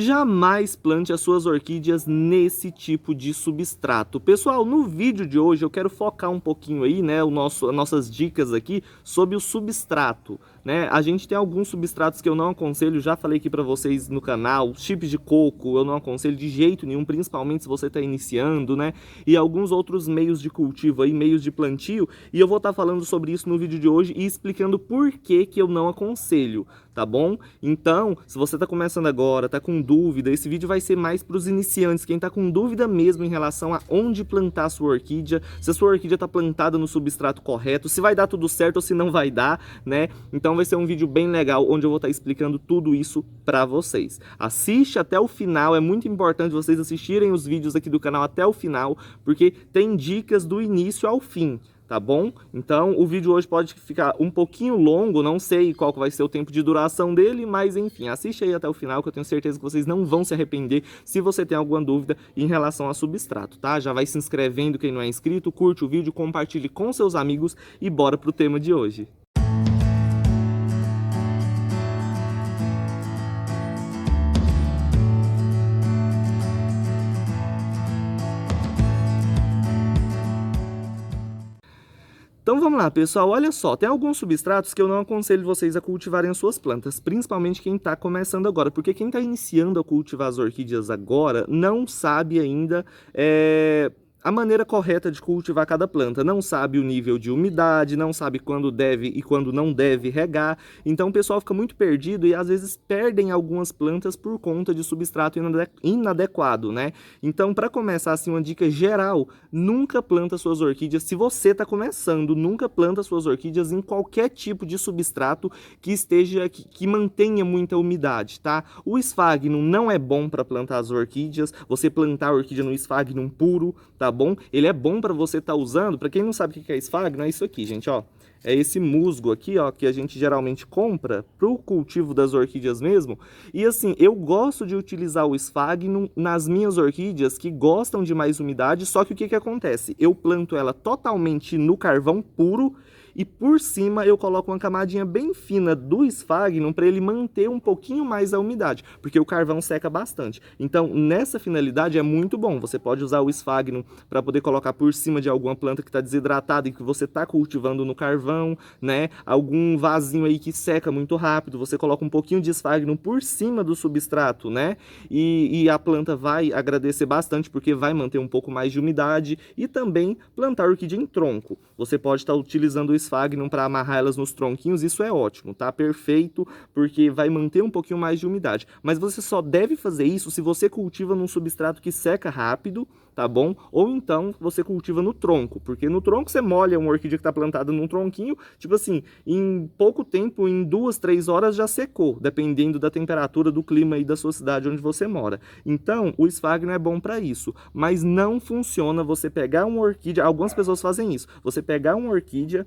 Jamais plante as suas orquídeas nesse tipo de substrato. Pessoal, no vídeo de hoje eu quero focar um pouquinho aí, né, as nossas dicas aqui sobre o substrato, né? A gente tem alguns substratos que eu não aconselho, já falei aqui para vocês no canal, chips de coco eu não aconselho de jeito nenhum, principalmente se você está iniciando, né? E alguns outros meios de cultivo aí, meios de plantio, e eu vou estar falando sobre isso no vídeo de hoje e explicando por que eu não aconselho, tá bom? Então, se você está começando agora, está com dúvida, esse vídeo vai ser mais para os iniciantes, quem está com dúvida mesmo em relação a onde plantar a sua orquídea, se a sua orquídea está plantada no substrato correto, se vai dar tudo certo ou se não vai dar, né? Então vai ser um vídeo bem legal, onde eu vou estar explicando tudo isso para vocês. Assiste até o final, é muito importante vocês assistirem os vídeos aqui do canal até o final, porque tem dicas do início ao fim. Tá bom? Então o vídeo hoje pode ficar um pouquinho longo, não sei qual que vai ser o tempo de duração dele, mas enfim, assiste aí até o final que eu tenho certeza que vocês não vão se arrepender se você tem alguma dúvida em relação a substrato, tá? Já vai se inscrevendo quem não é inscrito, curte o vídeo, compartilhe com seus amigos e bora pro tema de hoje. Então vamos lá, pessoal, olha só, tem alguns substratos que eu não aconselho vocês a cultivarem as suas plantas, principalmente quem está começando agora, porque quem está iniciando a cultivar as orquídeas agora não sabe ainda a maneira correta de cultivar cada planta, não sabe o nível de umidade, não sabe quando deve e quando não deve regar, então o pessoal fica muito perdido e às vezes perdem algumas plantas por conta de substrato inadequado, né? Então, para começar assim, uma dica geral, nunca planta suas orquídeas, se você está começando, nunca planta suas orquídeas em qualquer tipo de substrato que mantenha muita umidade, tá? O esfagno não é bom para plantar as orquídeas, você plantar a orquídea no esfagno puro, tá bom? Ele é bom para você estar usando, para quem não sabe o que é esfagno, é isso aqui, gente, ó. É esse musgo aqui, ó, que a gente geralmente compra para o cultivo das orquídeas mesmo. E assim, eu gosto de utilizar o esfagno nas minhas orquídeas que gostam de mais umidade, só que o que acontece? Eu planto ela totalmente no carvão puro e por cima eu coloco uma camadinha bem fina do esfagno para ele manter um pouquinho mais a umidade, porque o carvão seca bastante. Então, nessa finalidade é muito bom. Você pode usar o esfagno para poder colocar por cima de alguma planta que está desidratada e que você está cultivando no carvão, né? Algum vasinho aí que seca muito rápido, você coloca um pouquinho de esfagno por cima do substrato, né? E a planta vai agradecer bastante porque vai manter um pouco mais de umidade e também plantar orquídea em tronco. Você pode estar utilizando o esfagno para amarrar elas nos tronquinhos, isso é ótimo, tá? Perfeito, porque vai manter um pouquinho mais de umidade. Mas você só deve fazer isso se você cultiva num substrato que seca rápido, tá bom? Ou então você cultiva no tronco, porque no tronco você molha uma orquídea que está plantada num tronquinho, tipo assim, em pouco tempo, em 2, 3 horas já secou, dependendo da temperatura, do clima e da sua cidade onde você mora. Então, o esfagno é bom para isso, mas não funciona você pegar uma orquídea, algumas pessoas fazem isso, você pegar uma orquídea,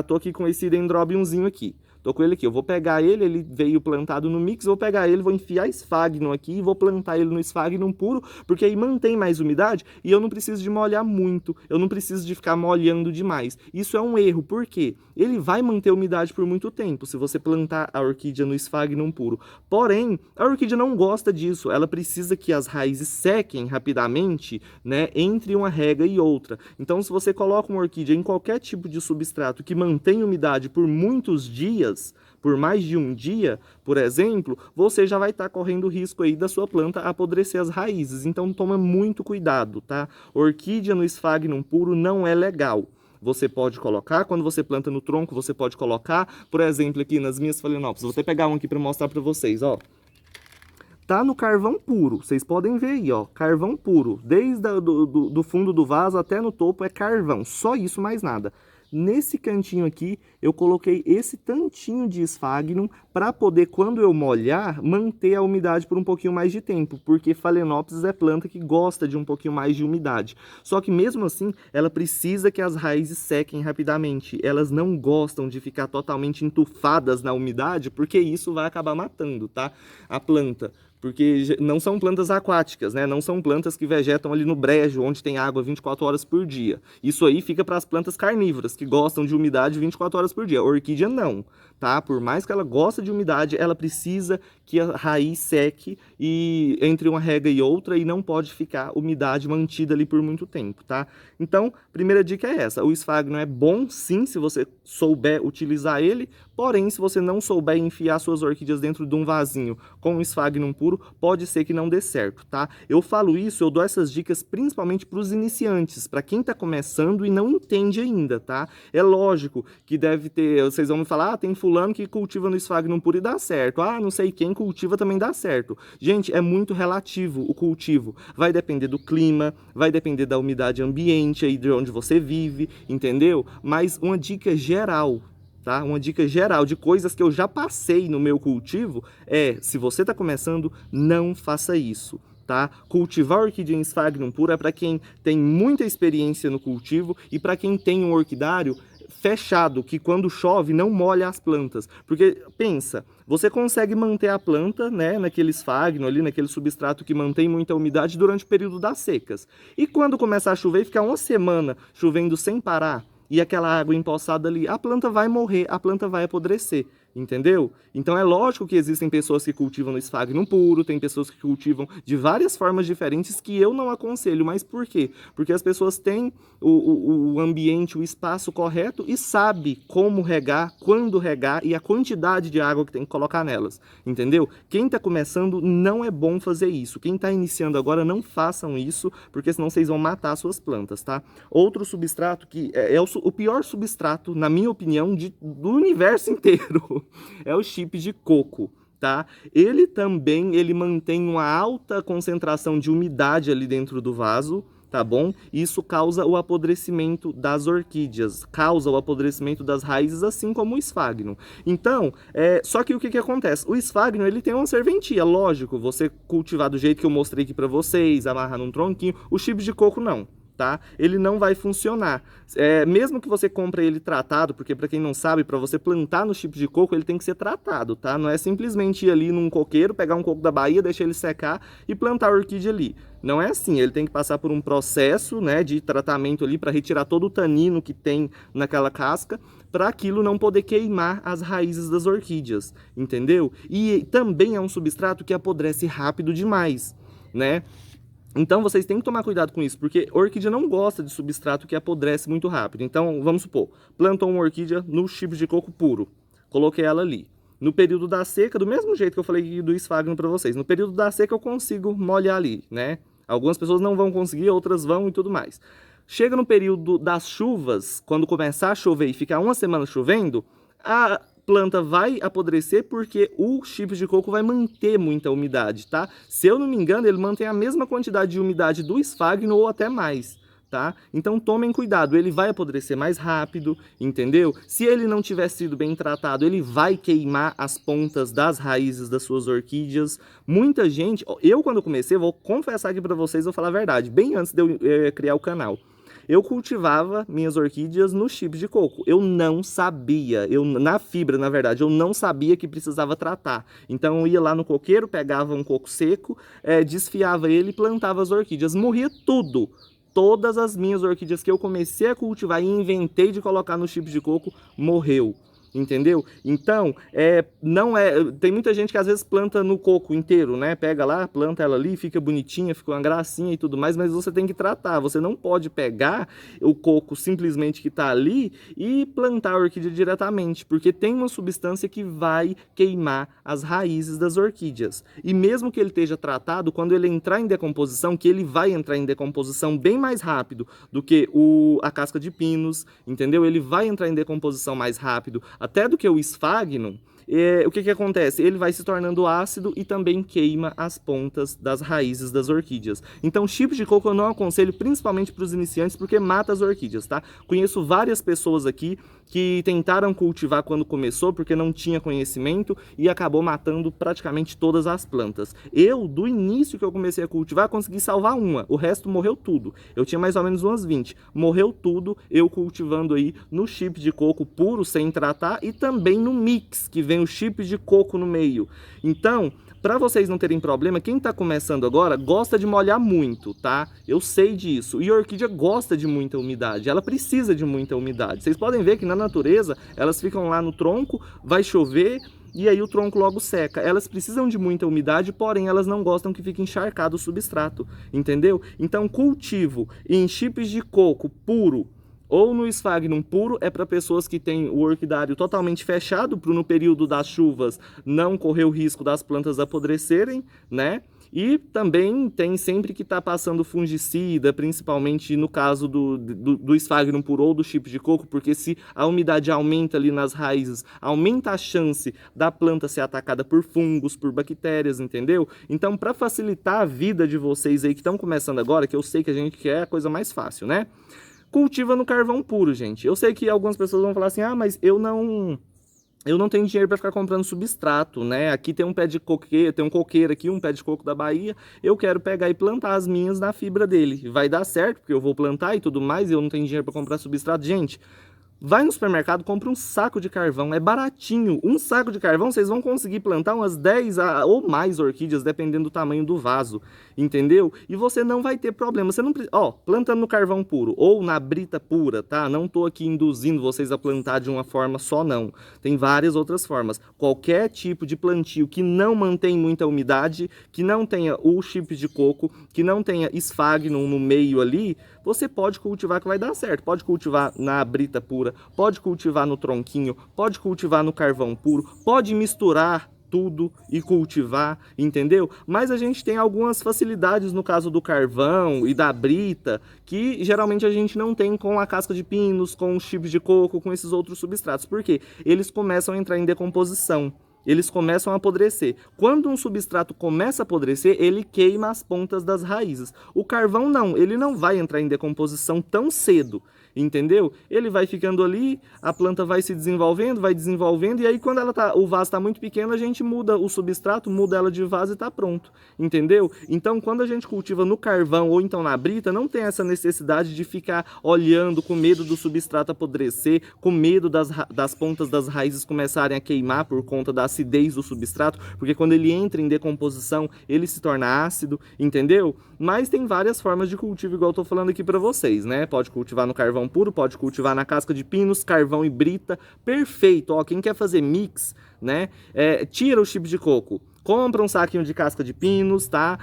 tô aqui com esse dendrobiumzinho aqui. Tô com ele aqui, eu vou pegar ele veio plantado no mix, vou pegar ele, vou enfiar esfagno aqui e vou plantar ele no esfagno puro, porque aí mantém mais umidade e eu não preciso de molhar muito, eu não preciso de ficar molhando demais. Isso é um erro, por quê? Ele vai manter umidade por muito tempo, se você plantar a orquídea no esfagno puro. Porém, a orquídea não gosta disso, ela precisa que as raízes sequem rapidamente, né, entre uma rega e outra. Então, se você coloca uma orquídea em qualquer tipo de substrato que mantém umidade por muitos dias, por mais de um dia, por exemplo, você já vai estar correndo o risco aí da sua planta apodrecer as raízes. Então toma muito cuidado, tá? Orquídea no esfagno puro não é legal. Você pode colocar, quando você planta no tronco, você pode colocar, por exemplo, aqui nas minhas phalaenopsis, vou até pegar um aqui para mostrar para vocês, ó. Tá no carvão puro, vocês podem ver aí, ó, carvão puro, desde do fundo do vaso até no topo é carvão, só isso, mais nada. Nesse cantinho aqui, eu coloquei esse tantinho de esfagno para poder, quando eu molhar, manter a umidade por um pouquinho mais de tempo, porque Phalaenopsis é planta que gosta de um pouquinho mais de umidade. Só que mesmo assim, ela precisa que as raízes sequem rapidamente. Elas não gostam de ficar totalmente entufadas na umidade, porque isso vai acabar matando, tá? A planta. porque não são plantas aquáticas, né? Não são plantas que vegetam ali no brejo, onde tem água 24 horas por dia. Isso aí fica para as plantas carnívoras, que gostam de umidade 24 horas por dia. A orquídea não, tá? Por mais que ela goste de umidade, ela precisa que a raiz seque e entre uma rega e outra, e não pode ficar umidade mantida ali por muito tempo, tá? Então, primeira dica é essa: o esfagno é bom sim, se você souber utilizar ele, porém, se você não souber enfiar suas orquídeas dentro de um vasinho com o esfagno puro, pode ser que não dê certo, tá? Eu falo isso, eu dou essas dicas principalmente para os iniciantes, para quem está começando e não entende ainda, tá? É lógico que deve ter, vocês vão me falar, ah, tem fulano que cultiva no esfagno puro e dá certo, ah, não sei quem cultiva também dá certo. Gente, é muito relativo o cultivo, vai depender do clima, vai depender da umidade ambiente aí de onde você vive, entendeu? Mas uma dica geral, tá? Uma dica geral de coisas que eu já passei no meu cultivo é: se você está começando, não faça isso, tá? Cultivar orquídea em esfagno puro é para quem tem muita experiência no cultivo e para quem tem um orquidário fechado, que quando chove não molha as plantas. Porque, pensa, você consegue manter a planta, né, naquele esfagno ali, naquele substrato que mantém muita umidade durante o período das secas. E quando começar a chover e ficar uma semana chovendo sem parar, e aquela água empoçada ali, a planta vai morrer, a planta vai apodrecer, entendeu? Então é lógico que existem pessoas que cultivam no esfagno puro, tem pessoas que cultivam de várias formas diferentes que eu não aconselho. Mas por quê? Porque as pessoas têm o ambiente, o espaço correto e sabe como regar, quando regar e a quantidade de água que tem que colocar nelas, entendeu? Quem está começando não é bom fazer isso. Quem está iniciando agora, não façam isso, porque senão vocês vão matar as suas plantas, tá? Outro substrato que é o pior substrato, na minha opinião, do universo inteiro, é o chip de coco, tá? Ele também, ele mantém uma alta concentração de umidade ali dentro do vaso, tá bom? Isso causa o apodrecimento das orquídeas, causa o apodrecimento das raízes, assim como o esfagno. Então, só que o que acontece? O esfagno, ele tem uma serventia, lógico, você cultivar do jeito que eu mostrei aqui pra vocês, amarrar num tronquinho, o chip de coco não. Tá? Ele não vai funcionar. Mesmo que você compre ele tratado, porque para quem não sabe, para você plantar no chip de coco, ele tem que ser tratado, tá? Não é simplesmente ir ali num coqueiro, pegar um coco da Bahia, deixar ele secar e plantar a orquídea ali. Não é assim, ele tem que passar por um processo, né, de tratamento ali para retirar todo o tanino que tem naquela casca, para aquilo não poder queimar as raízes das orquídeas, entendeu? E também é um substrato que apodrece rápido demais, né? Então vocês têm que tomar cuidado com isso, porque a orquídea não gosta de substrato que apodrece muito rápido. Então, vamos supor, plantou uma orquídea no chip de coco puro, coloquei ela ali. No período da seca, do mesmo jeito que eu falei do esfagno para vocês, no período da seca eu consigo molhar ali, né? Algumas pessoas não vão conseguir, outras vão e tudo mais. Chega no período das chuvas, quando começar a chover e ficar uma semana chovendo, a planta vai apodrecer porque o chip de coco vai manter muita umidade, tá? Se eu não me engano, ele mantém a mesma quantidade de umidade do esfagno ou até mais, tá? Então tomem cuidado, ele vai apodrecer mais rápido, entendeu? Se ele não tiver sido bem tratado, ele vai queimar as pontas das raízes das suas orquídeas. Muita gente, eu quando comecei, vou confessar aqui pra vocês, vou falar a verdade, bem antes de eu criar o canal. Eu cultivava minhas orquídeas no chip de coco. Eu não sabia, na fibra, na verdade, eu não sabia que precisava tratar. Então eu ia lá no coqueiro, pegava um coco seco, desfiava ele e plantava as orquídeas. Morria tudo. Todas as minhas orquídeas que eu comecei a cultivar e inventei de colocar no chip de coco, morreu. Entendeu? Então, tem muita gente que às vezes planta no coco inteiro, né? Pega lá, planta ela ali, fica bonitinha, fica uma gracinha e tudo mais, mas você tem que tratar. Você não pode pegar o coco simplesmente que tá ali e plantar a orquídea diretamente, porque tem uma substância que vai queimar as raízes das orquídeas. E mesmo que ele esteja tratado, quando ele entrar em decomposição, que ele vai entrar em decomposição bem mais rápido do que a casca de pinos, entendeu? Ele vai entrar em decomposição mais rápido, até do que o esfagno. O que acontece? Ele vai se tornando ácido e também queima as pontas das raízes das orquídeas. Então, chip de coco eu não aconselho, principalmente para os iniciantes, porque mata as orquídeas, tá? Conheço várias pessoas aqui que tentaram cultivar quando começou, porque não tinha conhecimento e acabou matando praticamente todas as plantas. Eu, do início que eu comecei a cultivar, consegui salvar uma, o resto morreu tudo. Eu tinha mais ou menos umas 20. Morreu tudo, eu cultivando aí no chip de coco puro, sem tratar, e também no mix, que vem o chip de coco no meio. Então, para vocês não terem problema, quem tá começando agora gosta de molhar muito, tá? Eu sei disso. E a orquídea gosta de muita umidade, ela precisa de muita umidade. Vocês podem ver que na natureza, elas ficam lá no tronco, vai chover, e aí o tronco logo seca. Elas precisam de muita umidade, porém elas não gostam que fique encharcado o substrato, entendeu? Então cultivo em chips de coco puro ou no Sphagnum puro é para pessoas que têm o orquidário totalmente fechado, para no período das chuvas não correr o risco das plantas apodrecerem, né? E também tem sempre que estar passando fungicida, principalmente no caso do Sphagnum puro ou do chip de coco, porque se a umidade aumenta ali nas raízes, aumenta a chance da planta ser atacada por fungos, por bactérias, entendeu? Então, para facilitar a vida de vocês aí que estão começando agora, que eu sei que a gente quer a coisa mais fácil, né? Cultiva no carvão puro, gente. Eu sei que algumas pessoas vão falar assim, ah, mas eu não tenho dinheiro para ficar comprando substrato, né? Aqui tem um pé de coqueiro, tem um coqueiro aqui, um pé de coco da Bahia. Eu quero pegar e plantar as minhas na fibra dele. Vai dar certo, porque eu vou plantar e tudo mais, e eu não tenho dinheiro para comprar substrato. Gente, vai no supermercado, compra um saco de carvão, é baratinho. Um saco de carvão, vocês vão conseguir plantar umas 10 ou mais orquídeas, dependendo do tamanho do vaso, entendeu? E você não vai ter problema. Você não precisa, ó, plantando no carvão puro ou na brita pura, tá? Não tô aqui induzindo vocês a plantar de uma forma só, não. Tem várias outras formas. Qualquer tipo de plantio que não mantém muita umidade, que não tenha o chip de coco, que não tenha Sphagnum no meio ali, você pode cultivar que vai dar certo. Pode cultivar na brita pura, pode cultivar no tronquinho, pode cultivar no carvão puro, pode misturar tudo e cultivar, entendeu? Mas a gente tem algumas facilidades no caso do carvão e da brita que geralmente a gente não tem com a casca de pinos, com os chips de coco, com esses outros substratos. Por quê? Eles começam a entrar em decomposição. Eles começam a apodrecer. Quando um substrato começa a apodrecer, ele queima as pontas das raízes. O carvão não, ele não vai entrar em decomposição tão cedo, entendeu? Ele vai ficando ali, a planta vai se desenvolvendo, e aí quando o vaso está muito pequeno, a gente muda o substrato, muda ela de vaso e está pronto, entendeu? Então, quando a gente cultiva no carvão ou então na brita, não tem essa necessidade de ficar olhando com medo do substrato apodrecer, com medo das pontas das raízes começarem a queimar por conta da acidez do substrato, porque quando ele entra em decomposição, ele se torna ácido, entendeu? Mas tem várias formas de cultivo, igual eu tô falando aqui para vocês, né? Pode cultivar no carvão puro, pode cultivar na casca de pinos, carvão e brita, perfeito. Ó, quem quer fazer mix, né? Tira o chip de coco. Compra um saquinho de casca de pinos, tá?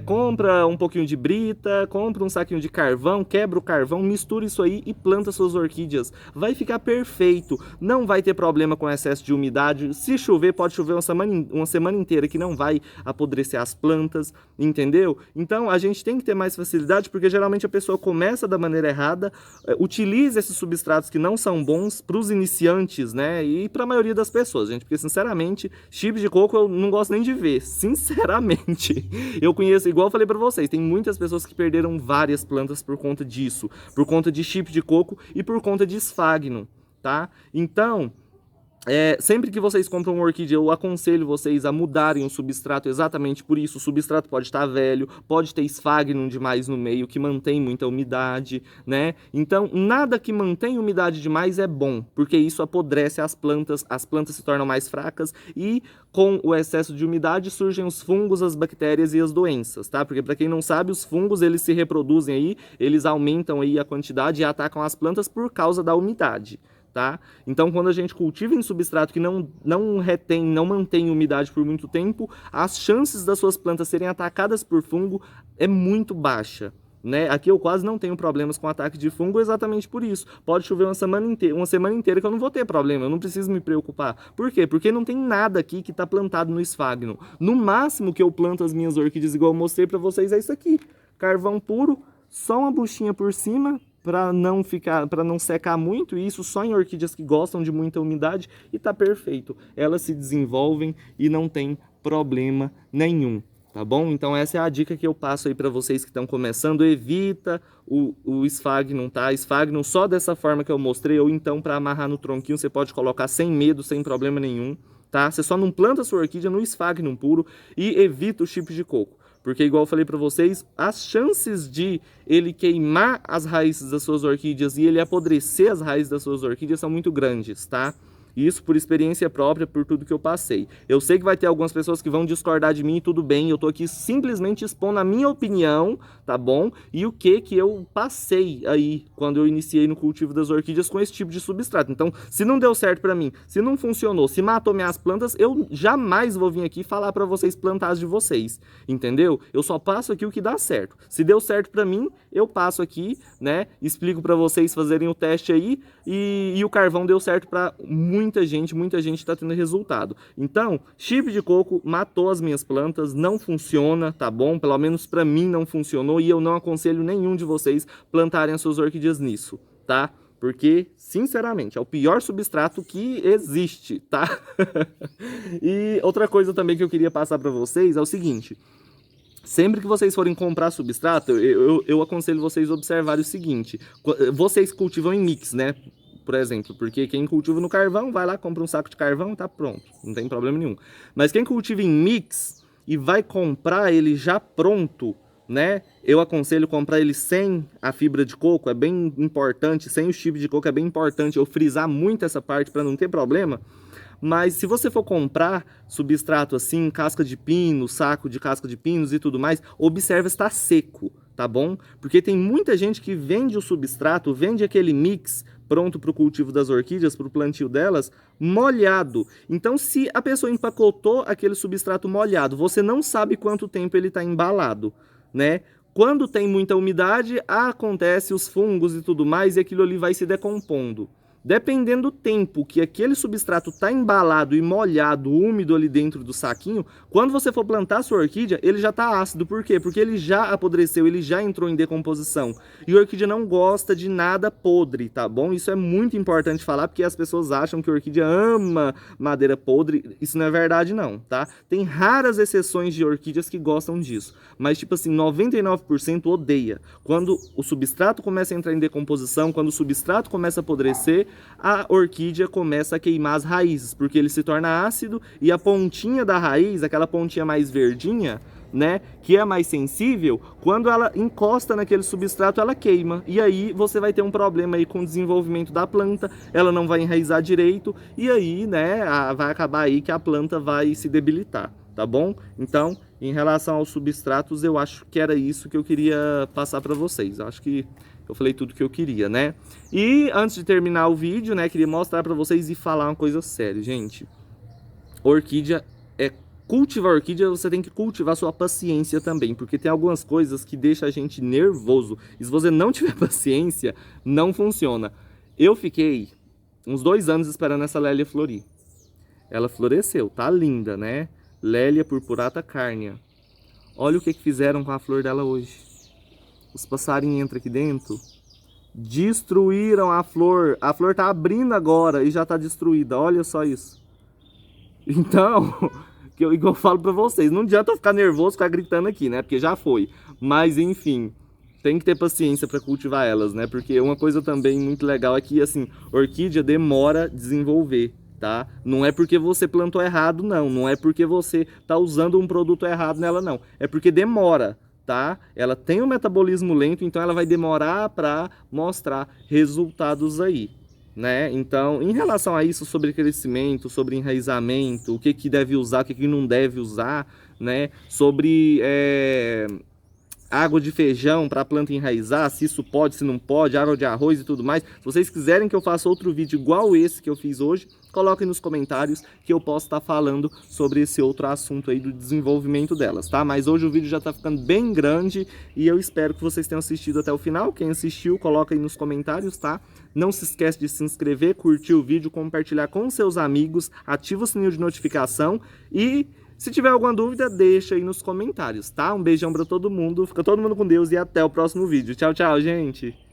Compra um pouquinho de brita, compra um saquinho de carvão, quebra o carvão, mistura isso aí e planta suas orquídeas. Vai ficar perfeito, não vai ter problema com excesso de umidade. Se chover, pode chover uma semana inteira que não vai apodrecer as plantas, entendeu? Então, a gente tem que ter mais facilidade, porque geralmente a pessoa começa da maneira errada, utiliza esses substratos que não são bons para os iniciantes, né? E para a maioria das pessoas, gente, porque sinceramente, chip de coco eu não gosto nem de ver, sinceramente. Eu conheço, igual eu falei pra vocês, tem muitas pessoas que perderam várias plantas por conta disso, por conta de chip de coco e por conta de Sphagnum, tá? Então, sempre que vocês compram uma orquídea, eu aconselho vocês a mudarem o substrato exatamente por isso. O substrato pode estar velho, pode ter Sphagnum demais no meio, que mantém muita umidade, né? Então, nada que mantém umidade demais é bom, porque isso apodrece as plantas se tornam mais fracas e com o excesso de umidade surgem os fungos, as bactérias e as doenças, tá? Porque para quem não sabe, os fungos, eles se reproduzem aí, eles aumentam aí a quantidade e atacam as plantas por causa da umidade. Tá? Então, quando a gente cultiva em substrato que não mantém umidade por muito tempo, as chances das suas plantas serem atacadas por fungo é muito baixa, né? Aqui eu quase não tenho problemas com ataque de fungo exatamente por isso. Pode chover uma semana inteira que eu não vou ter problema, eu não preciso me preocupar. Por quê? Porque não tem nada aqui que está plantado no Sphagnum. No máximo que eu planto as minhas orquídeas, igual eu mostrei para vocês, é isso aqui. Carvão puro, só uma buchinha por cima, para não secar muito, e isso só em orquídeas que gostam de muita umidade, e tá perfeito. Elas se desenvolvem e não tem problema nenhum, tá bom? Então essa é a dica que eu passo aí para vocês que estão começando. Evita o Sphagnum, tá? Sphagnum só dessa forma que eu mostrei, ou então para amarrar no tronquinho você pode colocar sem medo, sem problema nenhum, tá? Você só não planta sua orquídea no Sphagnum puro e evita o chip de coco. Porque, igual eu falei para vocês, as chances de ele queimar as raízes das suas orquídeas e ele apodrecer as raízes das suas orquídeas são muito grandes, tá? Isso por experiência própria, por tudo que eu passei. Eu sei que vai ter algumas pessoas que vão discordar de mim, tudo bem, eu tô aqui simplesmente expondo a minha opinião, tá bom? E o que eu passei aí, quando eu iniciei no cultivo das orquídeas com esse tipo de substrato. Então, se não deu certo pra mim, se não funcionou, se matou minhas plantas, eu jamais vou vir aqui falar pra vocês plantar as de vocês, entendeu? Eu só passo aqui o que dá certo. Se deu certo pra mim, eu passo aqui, né? Explico pra vocês fazerem o teste aí e o carvão deu certo pra muita gente tá tendo resultado. Então, chip de coco matou as minhas plantas, não funciona, tá bom? Pelo menos pra mim não funcionou e eu não aconselho nenhum de vocês plantarem as suas orquídeas nisso, tá? Porque, sinceramente, é o pior substrato que existe, tá? E outra coisa também que eu queria passar pra vocês é o seguinte: sempre que vocês forem comprar substrato, eu aconselho vocês a observarem o seguinte: vocês cultivam em mix, né? Por exemplo, porque quem cultiva no carvão, vai lá, compra um saco de carvão e tá pronto, não tem problema nenhum. Mas quem cultiva em mix e vai comprar ele já pronto, né? Eu aconselho comprar ele sem a fibra de coco, é bem importante, sem o chip de coco é bem importante eu frisar muito essa parte para não ter problema. Mas se você for comprar substrato assim, casca de pino, saco de casca de pinos e tudo mais, observa se está seco, tá bom? Porque tem muita gente que vende o substrato, vende aquele mix pronto para o cultivo das orquídeas, para o plantio delas, molhado. Então, se a pessoa empacotou aquele substrato molhado, você não sabe quanto tempo ele está embalado, né? Quando tem muita umidade, acontece os fungos e tudo mais, e aquilo ali vai se decompondo. Dependendo do tempo que aquele substrato está embalado e molhado, úmido ali dentro do saquinho, quando você for plantar a sua orquídea, ele já está ácido. Por quê? Porque ele já apodreceu, ele já entrou em decomposição. E a orquídea não gosta de nada podre, tá bom? Isso é muito importante falar, porque as pessoas acham que a orquídea ama madeira podre. Isso não é verdade não, tá? Tem raras exceções de orquídeas que gostam disso. Mas tipo assim, 99% odeia. Quando o substrato começa a entrar em decomposição, quando o substrato começa a apodrecer, a orquídea começa a queimar as raízes, porque ele se torna ácido e a pontinha da raiz, aquela pontinha mais verdinha, né, que é mais sensível, quando ela encosta naquele substrato, ela queima. E aí você vai ter um problema aí com o desenvolvimento da planta, ela não vai enraizar direito e aí, né, vai acabar aí que a planta vai se debilitar, tá bom? Então, em relação aos substratos, eu acho que era isso que eu queria passar para vocês. Eu acho que eu falei tudo que eu queria, né? E antes de terminar o vídeo, né, queria mostrar para vocês e falar uma coisa séria, gente. Orquídea cultivar orquídea, você tem que cultivar sua paciência também, porque tem algumas coisas que deixam a gente nervoso. E se você não tiver paciência, não funciona. Eu fiquei uns 2 anos esperando essa lélia florir. Ela floresceu, tá linda, né? Lélia purpurata carnea. Olha o que fizeram com a flor dela hoje. Os passarinhos entram aqui dentro, destruíram a flor. A flor tá abrindo agora e já tá destruída. Olha só isso. Então, igual eu falo pra vocês, não adianta eu ficar nervoso, ficar gritando aqui, né? Porque já foi. Mas, enfim, tem que ter paciência pra cultivar elas, né? Porque uma coisa também muito legal é que, assim, orquídea demora a desenvolver, tá? Não é porque você plantou errado, não. Não é porque você tá usando um produto errado nela, não. É porque demora. Tá? Ela tem um metabolismo lento, então ela vai demorar para mostrar resultados aí, né? Então, em relação a isso, sobre crescimento, sobre enraizamento, o que deve usar, o que não deve usar, né? Sobre água de feijão para a planta enraizar, se isso pode, se não pode, água de arroz e tudo mais. Se vocês quiserem que eu faça outro vídeo igual esse que eu fiz hoje, coloquem nos comentários que eu posso estar falando sobre esse outro assunto aí do desenvolvimento delas, tá? Mas hoje o vídeo já está ficando bem grande e eu espero que vocês tenham assistido até o final. Quem assistiu, coloca aí nos comentários, tá? Não se esquece de se inscrever, curtir o vídeo, compartilhar com seus amigos, ativa o sininho de notificação e se tiver alguma dúvida, deixa aí nos comentários, tá? Um beijão pra todo mundo, fica todo mundo com Deus e até o próximo vídeo. Tchau, tchau, gente!